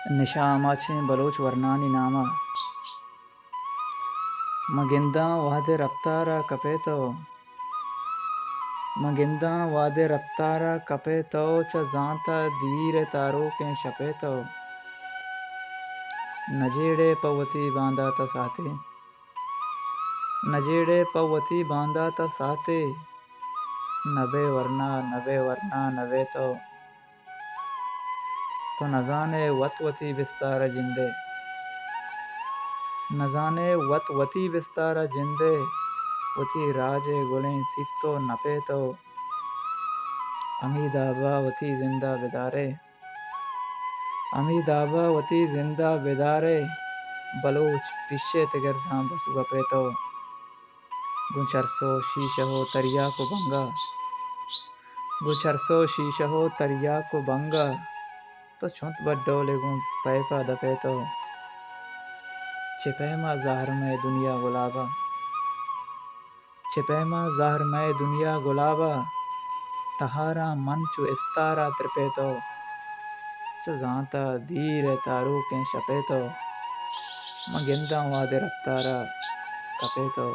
निशामाचे Bloch वर्णानि नाम मगिंदा वादे रफ्तारा कपेतो मगिंदा वादे रफ्तारा कपेतो च जांता धीरे तारो के शपेतो नजेड़े पवती बांधा तसाते नजेड़े पवती बांधा तसाते नबे वर्णा नवे तो न जाने वतवती विस्तार जिंदे न जाने वतवती विस्तार जिंदे वती राजे गुलें सितो नपे तो अमीदाबा वती जिंदा बेदारे अमीदाबा वती जिंदा बेदारे बलोच पिछे तिगरदां बसु गपे तो गुंचरसो शीश हो तरिया को बंगा गुंचरसो शीश हो तरिया को बंगा तो छुंत बड्डो लेगूं पैपा दपे तो चिपैमा ज़हर में दुनिया गुलाबा चिपैमा ज़हर में दुनिया गुलाबा तहारा मन चु इस्तारा त्रिपे तो च जांता धीरे तारू के शपे तो मगिंदा वादे रफ्तारा कपे तो।